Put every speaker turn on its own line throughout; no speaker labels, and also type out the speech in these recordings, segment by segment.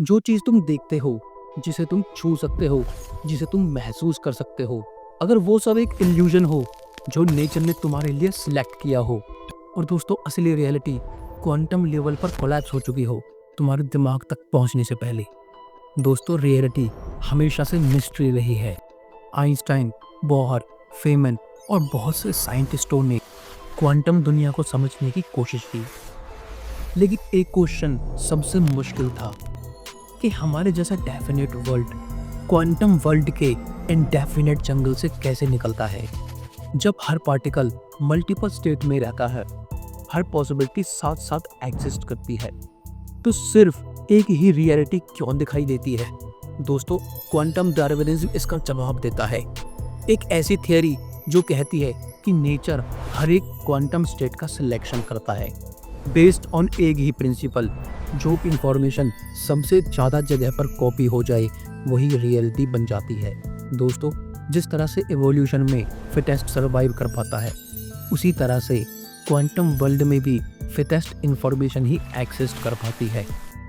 जो चीज़ तुम देखते हो, जिसे तुम छू सकते हो, जिसे तुम महसूस कर सकते हो, अगर वो सब एक इल्यूजन हो जो नेचर ने तुम्हारे लिए सिलेक्ट किया हो और दोस्तों असली रियलिटी क्वांटम लेवल पर कोलैप्स हो चुकी हो तुम्हारे दिमाग तक पहुंचने से पहले। दोस्तों रियलिटी हमेशा से मिस्ट्री रही है। आइंस्टाइन, बोहर, फेमन और बहुत से साइंटिस्टों ने क्वांटम दुनिया को समझने की कोशिश की, लेकिन एक क्वेश्चन सबसे मुश्किल था कि हमारे जैसा डेफिनेट वर्ल्ड क्वांटम वर्ल्ड के इनडेफिनेट जंगल से कैसे निकलता है। जब हर पार्टिकल मल्टीपल स्टेट में रहता है, हर पॉसिबिलिटी साथ साथ एग्जिस्ट करती है, तो सिर्फ एक ही रियलिटी क्यों दिखाई देती है। दोस्तों क्वांटम डार्विनिज्म इसका जवाब देता है। एक ऐसी थियरी जो कहती है कि नेचर हर एक क्वांटम स्टेट का सिलेक्शन करता है बेस्ड ऑन एक ही प्रिंसिपल। जो इंफॉर्मेशन सबसे ज़्यादा जगह पर कॉपी हो जाए वही रियलिटी बन जाती है। दोस्तों जिस तरह से एवोल्यूशन में फिटेस्ट सर्वाइव कर पाता है, उसी तरह से क्वांटम वर्ल्ड में भी फिटेस्ट इंफॉर्मेशन ही एक्सिस्ट कर पाती है।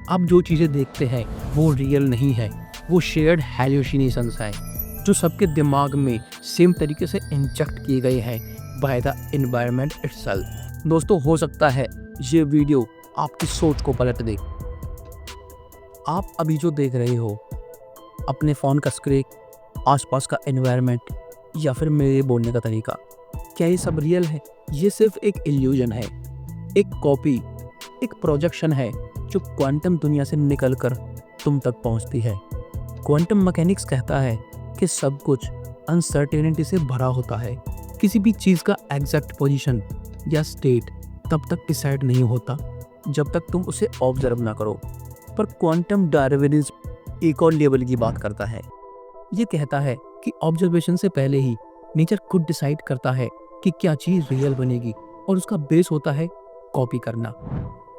आप जो चीज़ें देखते हैं वो रियल नहीं है, वो शेयर्ड हैल्यूसिनेशंस हैं जो सबके दिमाग में सेम तरीके से इंजेक्ट किए गए हैं बाय द एनवायरनमेंट इटसेल्फ। दोस्तों हो सकता है ये वीडियो आपकी सोच को पलट दे। आप अभी जो देख रहे हो, अपने फ़ोन का स्क्रीन, आसपास का एनवायरनमेंट या फिर मेरे बोलने का तरीका, क्या ये सब रियल है? ये सिर्फ एक इल्यूजन है, एक कॉपी, एक प्रोजेक्शन है जो क्वांटम दुनिया से निकलकर तुम तक पहुंचती है। क्वांटम मैकेनिक्स कहता है कि सब कुछ अनसर्टेनिटी से भरा होता है। किसी भी चीज़ का एग्जैक्ट पोजीशन या स्टेट तब तक डिसाइड नहीं होता जब तक तुम उसे ऑब्जर्व ना करो। पर क्वांटम डार्विनिज्म एक और लेवल की बात करता है। ये कहता है कि ऑब्जर्वेशन से पहले ही नेचर खुद डिसाइड करता है कि क्या चीज़ रियल बनेगी, और उसका बेस होता है कॉपी करना।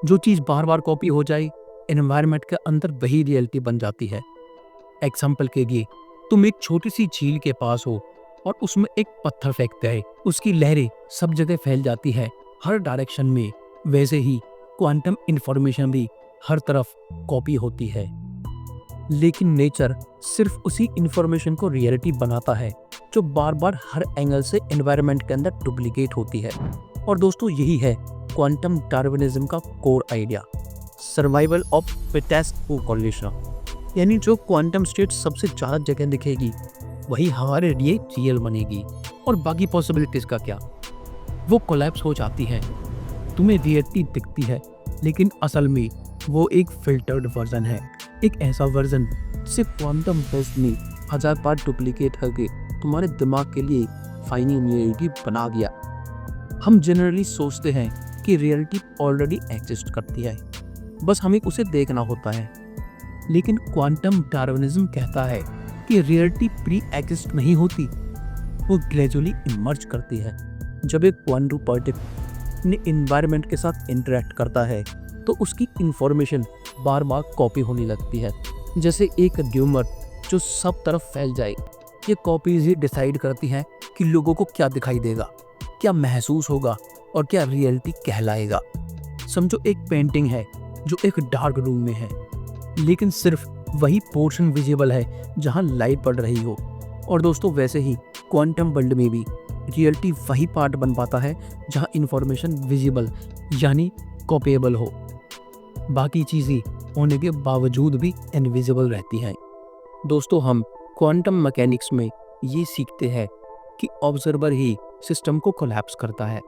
जो चीज़ बार बार कॉपी हो जाए एनवायरनमेंट के अंदर वही रियलिटी बन जाती है। एग्जाम्पल के लिए तुम एक छोटी सी झील के पास हो और उसमें एक पत्थर फेंकते हैं, उसकी लहरें सब जगह फैल जाती है, हर डायरेक्शन में। वैसे ही क्वांटम इंफॉर्मेशन भी हर तरफ कॉपी होती है, लेकिन नेचर सिर्फ उसी इंफॉर्मेशन को रियलिटी बनाता है जो बार बार हर एंगल से एनवायरनमेंट के अंदर डुप्लीकेट होती है। और दोस्तों यही है क्वांटम डार्विनिज्म का core idea, survival of fittest collision. यानी जो क्वांटम स्टेट सबसे ज़्यादा जगह दिखेगी वही हमारे लिए रियल बनेगी, और बाकी पॉसिबिलिटीज़ का क्या, वो कोलैप्स हो जाती है। तुम्हें रियलिटी दिखती है लेकिन असल में वो एक फिल्टर्ड वर्जन है, एक ऐसा वर्जन जिसे क्वांटम बेस्ड ने 1000 बार डुप्लीकेट करके तुम्हारे दिमाग के लिए फाइनल रियलिटी बना दिया। हम जनरली सोचते हैं कि रियलिटी ऑलरेडी एग्जिस्ट करती है, बस हमें उसे देखना होता है। लेकिन क्वांटम डार्विनिज्म कहता है कि रियलिटी प्री एग्जिस्ट नहीं होती, वो ग्रेजुअली इमर्ज करती है। जब एक क्वांटम पार्टिकल अपने एनवायरनमेंट के साथ इंटरेक्ट करता है तो उसकी इंफॉर्मेशन बार बार कॉपी होने लगती है, जैसे एक ट्यूमर जो सब तरफ फैल जाए। ये कॉपीज ही डिसाइड करती हैं कि लोगों को क्या दिखाई देगा, क्या महसूस होगा और क्या रियलिटी कहलाएगा। समझो एक पेंटिंग है जो एक डार्क रूम में है, लेकिन सिर्फ वही पोर्शन विजिबल है जहां लाइट पड़ रही हो। और दोस्तों वैसे ही क्वांटम वर्ल्ड में भी रियलिटी वही पार्ट बन पाता है जहां इंफॉर्मेशन विजिबल यानी कॉपीएबल हो, बाकी चीज़ें होने के बावजूद भी इनविजिबल रहती हैं। दोस्तों हम क्वांटम मैकेनिक्स में ये सीखते हैं कि ऑब्जर्वर ही सिस्टम को कोलैप्स करता है,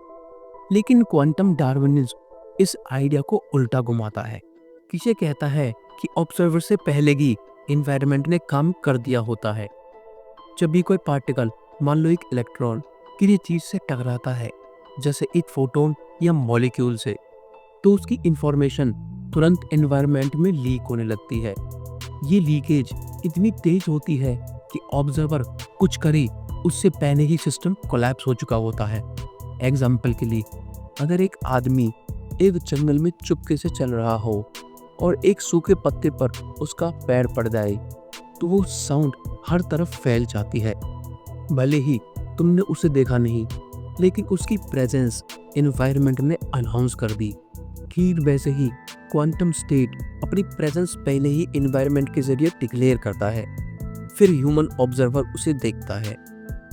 लेकिन क्वांटम डार्विनिज्म इस आइडिया को उल्टा घुमाता है। किसे कहता है कि ऑब्जर्वर से पहले ही इन्वायरमेंट ने काम कर दिया होता है। जब भी कोई पार्टिकल, मान लो एक इलेक्ट्रॉन, किसी चीज़ से टकराता है, जैसे एक फोटोन या मॉलिक्यूल से, तो उसकी इंफॉर्मेशन तुरंत एनवायरनमेंट में लीक होने लगती है। ये लीकेज इतनी तेज होती है कि ऑब्जर्वर कुछ करे उससे पहले ही सिस्टम कोलैप्स हो चुका होता है। एग्जाम्पल के लिए अगर एक आदमी एक जंगल में चुपके से चल रहा हो और एक सूखे पत्ते पर उसका पैर पड़ जाए तो वो साउंड हर तरफ फैल जाती है। भले ही तुमने उसे देखा नहीं, लेकिन उसकी प्रेजेंस एनवायरनमेंट ने अनाउंस कर दी।
ठीक वैसे ही क्वांटम स्टेट अपनी प्रेजेंस पहले ही एनवायरनमेंट के जरिए डिक्लेयर करता है, फिर ह्यूमन ऑब्जर्वर उसे देखता है।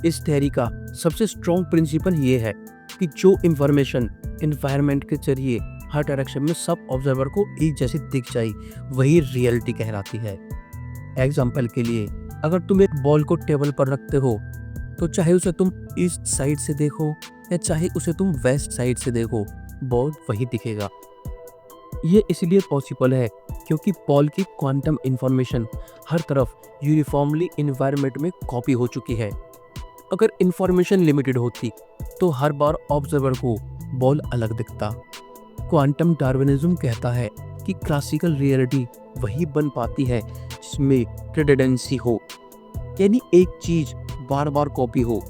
इस थ्योरी का सबसे स्ट्रॉन्ग प्रिंसिपल ये है कि जो इंफॉर्मेशन एनवायरनमेंट के जरिए हर डायरेक्शन में सब ऑब्जर्वर को एक जैसे दिख जाए, वही रियलिटी कहलाती है। एग्जाम्पल के लिए, अगर तुम एक बॉल को टेबल पर रखते हो तो चाहे उसे तुम ईस्ट साइड से देखो या चाहे उसे तुम वेस्ट साइड से देखो, बॉल वही दिखेगा। ये इसलिए पॉसिबल है क्योंकि बॉल की क्वांटम इंफॉर्मेशन हर तरफ यूनिफॉर्मली एनवायरनमेंट में कॉपी हो चुकी है। अगर इंफॉर्मेशन लिमिटेड होती तो हर बार ऑब्जर्वर को बॉल अलग दिखता। क्वांटम डार्विनिज्म कहता है कि क्लासिकल रियलिटी वही बन पाती है जिसमें रिडंडेंसी हो, यानी एक चीज बार बार कॉपी हो।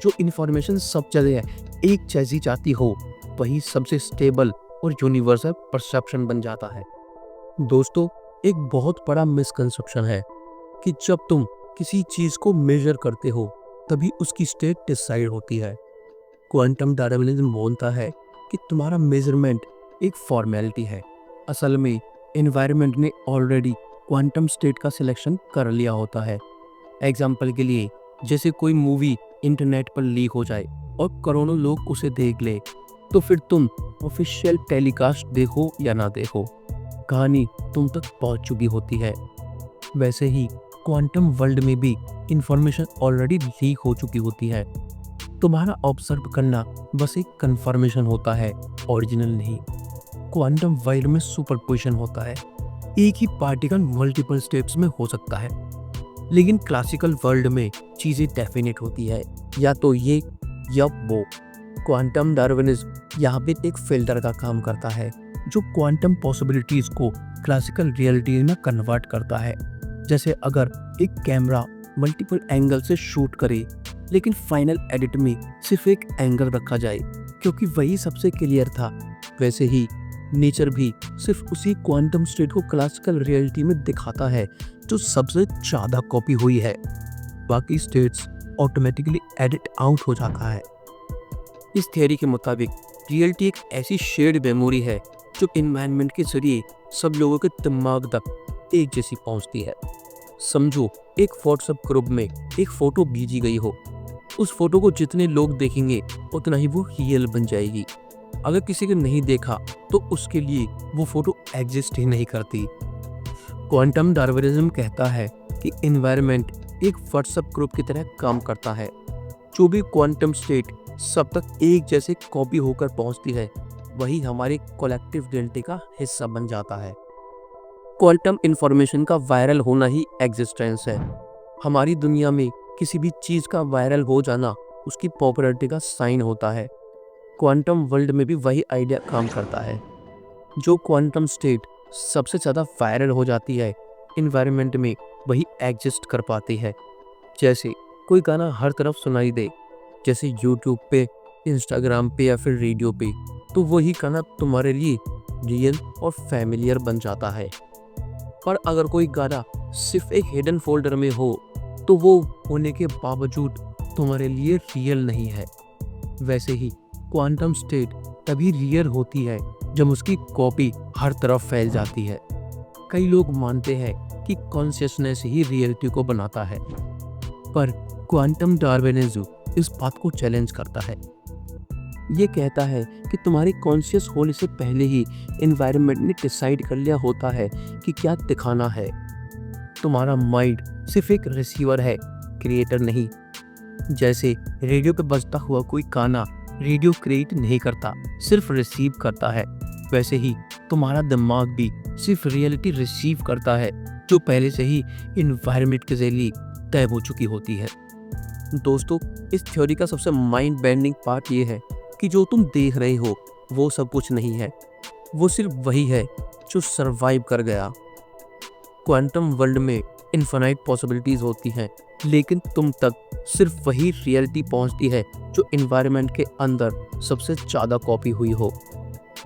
जो इंफॉर्मेशन सब जगह एक जैसी जाती हो, वही सबसे स्टेबल और यूनिवर्सल परसेप्शन बन जाता है। दोस्तों, एक बहुत बड़ा मिसकंसेप्शन है कि जब तुम किसी चीज को मेजर करते हो तभी उसकी स्टेट डिसाइड होती है। क्वांटम डार्विनिज्म बोलता है कि तुम्हारा मेजरमेंट एक फॉर्मेलिटी है। असल में एनवायरनमेंट ने ऑलरेडी क्वांटम स्टेट का सिलेक्शन कर लिया होता है। एग्जाम्पल के लिए, जैसे कोई मूवी इंटरनेट पर लीक हो जाए और करोड़ों लोग उसे देख ले, तो फिर तुम ऑफिशियल टेलीकास्ट देखो या ना देखो, कहानी तुम तक पहुंच चुकी होती है। वैसे ही क्वांटम वर्ल्ड में भी इंफॉर्मेशन ऑलरेडी लीक हो चुकी होती है। तुम्हारा ऑब्जर्व करना बस एक कंफर्मेशन होता है, ओरिजिनल नहीं। क्वांटम वर्ल्ड में सुपरपोजिशन होता है, एक ही पार्टिकल मल्टीपल स्टेप्स में हो सकता है। लेकिन क्लासिकल वर्ल्ड में चीज़ें डेफिनेट होती है, या तो ये या वो। क्वांटम डार्विनिज्म यहाँ पे एक फिल्टर का काम करता है जो क्वांटम पॉसिबिलिटीज़ को क्लासिकल रियलिटी में कन्वर्ट करता है। जैसे अगर एक कैमरा मल्टीपल एंगल से शूट करे लेकिन फाइनल एडिट में सिर्फ एक एंगल रखा जाए क्योंकि वही सबसे क्लियर था, वैसे ही नेचर भी सिर्फ उसी क्वांटम स्टेट को क्लासिकल रियलिटी में दिखाता है जो सबसे ज़्यादा कॉपी हुई है। बाकी स्टेट्स ऑटोमेटिकली एडिट आउट हो जाता है। इस थियरी के मुताबिक रियलिटी एक ऐसी शेयर्ड मेमोरी है जो एनवायरनमेंट के जरिए सब लोगों के दिमाग तक एक जैसी पहुंचती है। समझो, एक व्हाट्सएप ग्रुप में एक फ़ोटो भेजी गई हो। उस फोटो को जितने लोग देखेंगे उतना ही वो रियल बन जाएगी। अगर किसी ने नहीं देखा तो उसके लिए वो फोटो एग्जिस्ट ही नहीं करती। क्वांटम डार्विनिज्म कहता है कि एनवायरनमेंट एक व्हाट्सएप ग्रुप की तरह काम करता है। जो भी क्वांटम स्टेट सब तक एक जैसे कॉपी होकर पहुंचती है, वही हमारे कलेक्टिव रियलिटी का हिस्सा बन जाता है। क्वांटम इंफॉर्मेशन का वायरल होना ही एग्जिस्टेंस है। हमारी दुनिया में किसी भी चीज़ का वायरल हो जाना उसकी पॉपुलैरिटी का साइन होता है। क्वांटम वर्ल्ड में भी वही आइडिया काम करता है। जो क्वांटम स्टेट सबसे ज़्यादा वायरल हो जाती है, इन्वायरमेंट में वही एग्जिस्ट कर पाती है। जैसे कोई गाना हर तरफ सुनाई दे, जैसे यूट्यूब पे, इंस्टाग्राम पे या फिर रेडियो पे, तो वही गाना तुम्हारे लिए रियल और फैमिलियर बन जाता है। पर अगर कोई गाना सिर्फ एक हिडन फोल्डर में हो तो वो होने के बावजूद तुम्हारे लिए रियल नहीं है। वैसे ही क्वांटम स्टेट तभी रियल होती है जब उसकी कॉपी हर तरफ फैल जाती है। कई लोग मानते हैं कि कॉन्शियसनेस ही रियलिटी को बनाता है, पर क्वांटम डार्विनिज्म इस बात को चैलेंज करता है। ये कहता है कि तुम्हारी कॉन्शियस होने से पहले ही एनवायरनमेंट ने डिसाइड कर लिया होता है कि क्या दिखाना है। तुम्हारा माइंड सिर्फ एक रिसीवर है, क्रिएटर नहीं। जैसे रेडियो पे बजता हुआ कोई गाना रेडियो क्रिएट नहीं करता, सिर्फ रिसीव करता है, वैसे ही तुम्हारा दिमाग भी सिर्फ रियलिटी रिसीव करता है जो पहले से ही एनवायरनमेंट के जरिए तय हो चुकी होती है। दोस्तों, इस थ्योरी का सबसे माइंड बेंडिंग पार्ट ये है कि जो तुम देख रहे हो वो सब कुछ नहीं है, वो सिर्फ वही है जो सरवाइव कर गया। क्वांटम वर्ल्ड में इनफाइनाइट पॉसिबिलिटीज़ होती हैं, लेकिन तुम तक सिर्फ वही रियलिटी पहुंचती है जो एनवायरनमेंट के अंदर सबसे ज़्यादा कॉपी हुई हो।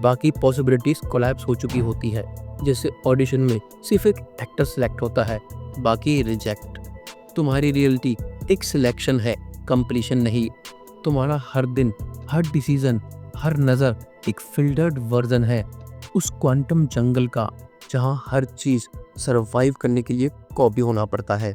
बाकी पॉसिबिलिटीज़ कोलैप्स हो चुकी होती है। जैसे ऑडिशन में सिर्फ एक एक्टर सेलेक्ट होता है, बाकी रिजेक्ट। तुम्हारी रियलिटी एक सिलेक्शन है, कंप्लीशन नहीं। तुम्हारा हर दिन, हर डिसीजन, हर नज़र एक फिल्टर्ड वर्जन है
उस क्वांटम जंगल का
जहाँ हर चीज़ सरवाइव करने के लिए कॉपी होना पड़ता है।